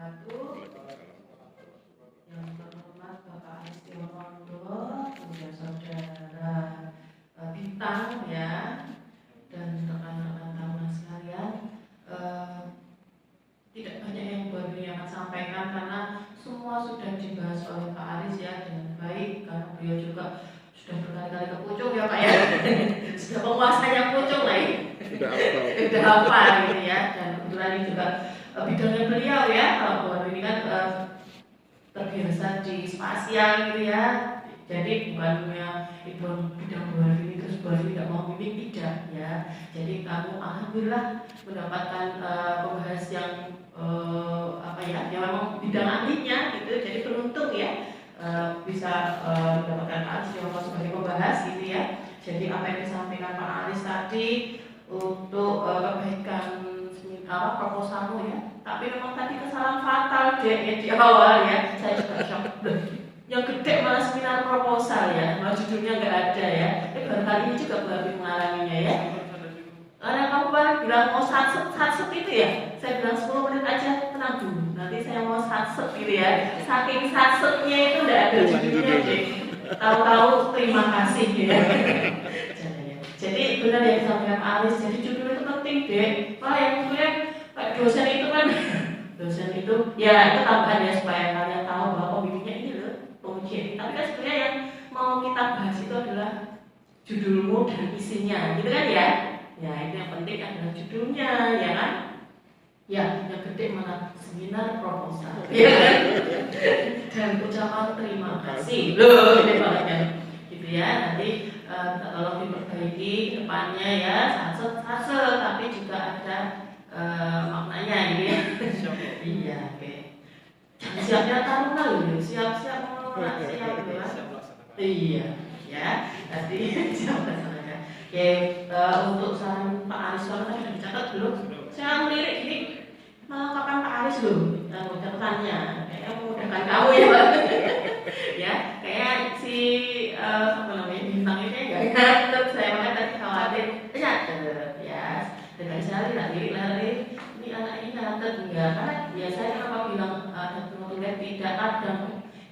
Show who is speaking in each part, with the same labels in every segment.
Speaker 1: wabarakatuh. Yang terhormat Bapak Aristio Rondo, kemudian saudara Bintang ya, dan rekan-rekan tamu sekalian. Tidak banyak yang baru yang akan sampaikan karena semua sudah dibahas oleh Pak Aris ya dengan baik, karena beliau juga sudah berkali-kali ke Pucung ya Pak ya. Sudah penguasanya Pucung lah ini. Sudah hafal gitu ya, dan kebetulan ini juga bidangnya beliau ya. Kalau baru ini kan terbiasa di spasial gitu ya. Jadi bukannya itu bidang baru ini terus baru tidak mau bimbing, tidak ya. Jadi kamu alhamdulillah mendapatkan pembahas yang yang memang bidang ahlinya gitu. Jadi beruntung ya bisa mendapatkan Pak Aris sebagai pembahas gitu ya. Jadi apa yang disampaikan Pak Aris tadi untuk kebaikan proposalmu ya. Tapi memang tadi kesalahan fatal deh ya di awal ya. Saya juga shock. Yang gede malah seminar proposal ya, malah judulnya nggak ada ya. Baru kali ini juga baru mengalaminya ya. Karena kamu bilang mau satset itu ya, saya bilang 10 menit aja, tenang dulu. Nanti saya mau satset gitu ya. Saking satsetnya itu nggak ada judulnya deh. Tahu-tahu terima kasih ya. Jadi benar yang disampaikan Aris. Jadi judul itu penting deh. Wah yang kemudian dosen itu kan dosen itu ya itu tambahan ya supaya kalian tahu bahwa pembimbingnya ini loh pengujian. Tapi kan sebenarnya yang mau kita bahas itu adalah judulmu dan isinya, gitu kan ya? Ya itu yang penting adalah judulnya, ya kan? Ya yang gede mana seminar proposal, ya kan? Dan ucapan terima kasih, loh ini banget gitu ya. Nanti tolong diperbaiki depannya ya, satset, tapi juga ada maknanya gitu ya. Iya, oke. Siapnya taruna loh, siap-siap mau siap ya. Iya, ya. Tadi siap saja. Oke, untuk saran Pak Aris soalnya sudah dicatat belum? Saya melirik ini kapan Pak Aris loh, catatannya. Kayaknya memudahkan kamu ya, Pak. Ya, kayak si bintang ini nggak nyatet. Saya makanya tadi khawatir nyatet ya. Dan saya lirik ini anak ini nyatet enggak, karena biasanya apa bilang ada tugas tidak ada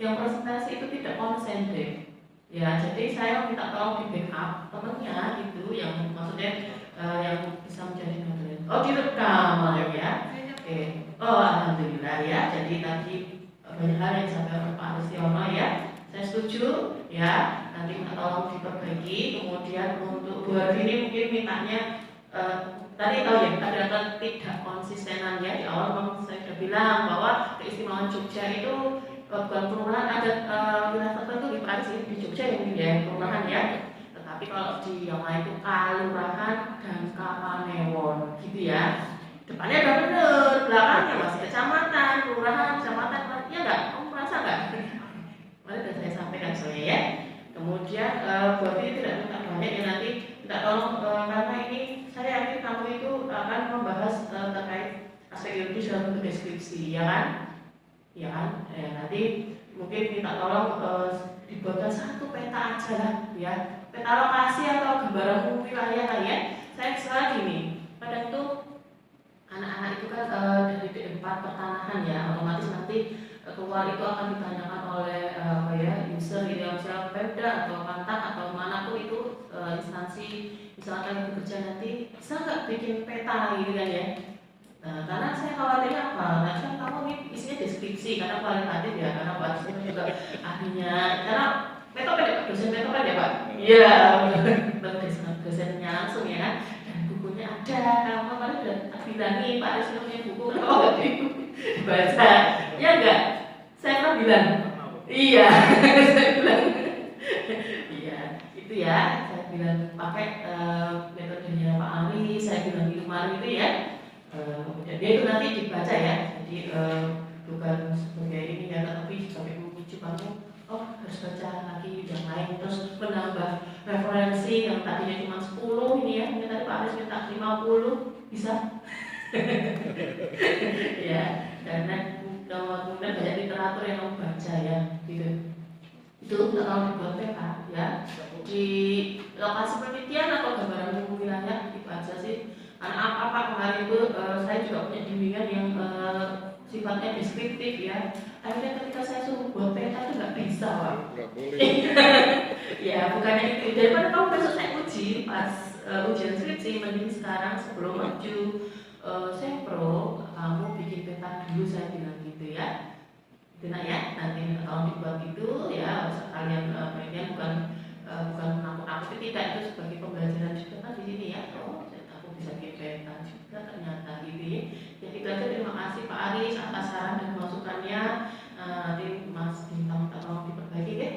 Speaker 1: yang presentasi itu tidak konsen deh. Ya, jadi saya minta tolong di backup temennya gitu, yang maksudnya yang bisa menjadi moderator. Oh, direkam ya. Oke. Oh, alhamdulillah ya. Jadi tadi banyak hal yang disampaikan Pak Aristiono ya. Saya setuju ya. Nanti minta tolong diperbaiki. Kemudian untuk 2 hari ini mungkin mintanya tadi tahu ya ada tidak konsistenan ya. Di awal memang saya sudah bilang bahwa keistimewaan Jogja itu bukan perumahan, ada wilayah tertentu di Paris ini di Jogja yang wilayah perumahan ya. Tetapi kalau di yang lain itu Kalurahan dan Kapanewon gitu ya. Depannya udah bener, belakangnya masih kecamatan, kelurahan, kecamatan, ya enggak? Kamu merasa enggak? Mari sudah saya sampaikan soalnya ya. Kemudian buat ini tidak minta banyak ya, nanti minta tolong karena ini saya yakin kamu itu akan membahas terkait aspek yuridis dalam bentuk deskripsi, ya kan? Ya kan? Nanti mungkin minta tolong dibuatkan satu peta aja lah, ya. Peta lokasi atau gambaran wilayah lah ya. Saya misalnya gini, kadang itu anak-anak itu kan dari D4 pertanahan ya, otomatis nanti keluar itu akan ditanyakan oleh user gitu ya, misalnya Pemda atau Kantak atau manapun itu instansi misalkan yang bekerja nanti bisa nggak bikin peta gitu kan ya. Nah, karena saya khawatirnya apa? Nah, kan kamu ini isinya deskripsi karena kualitatif ya, karena Pak Aris juga ahlinya. Karena dosen metopen ya Pak? Iya, dosennya langsung ya. Dan bukunya ada. Kamu kemarin udah tak bilangin Pak Aris punya buku, kenapa nggak dibaca? Ya enggak? Saya kan bilang. Iya, saya bilang. Iya, itu ya. Saya bilang pakai metodenya Pak Aris. Saya bilang di kemarin itu ya. Jadi itu nanti dibaca ya, jadi bukan sebagai ini ya, tapi sebagai memicu kamu harus baca lagi yang lain, terus menambah referensi yang tadinya cuma 10 ini ya, mungkin tadi Pak Aris minta 50, bisa? Ya, karena kemudian banyak literatur yang kamu baca ya, gitu. Itu kalau dibuat peta ya, di lokasi penelitian atau gambaran wilayah itu aja sih. Karena apa kemarin itu saya juga punya bimbingan yang sifatnya deskriptif ya. Akhirnya ketika saya suruh buat peta itu nggak bisa, Pak.
Speaker 2: Nggak boleh.
Speaker 1: Ya bukannya itu, daripada kamu besok saya uji pas ujian skripsi, mending sekarang sebelum maju sempro kamu bikin peta dulu, saya bilang gitu ya. Itu nak ya, nanti kalau dibuat itu ya sekalian ini bukan menakut-nakuti, tidak, itu sebagai pembelajaran juga kan di sini ya. Oh, aku bisa bikin peta juga ternyata gitu ya. Jadi itu aja, terima kasih Pak Aris atas saran dan masukannya. Nanti Mas Bintang tolong diperbaiki deh.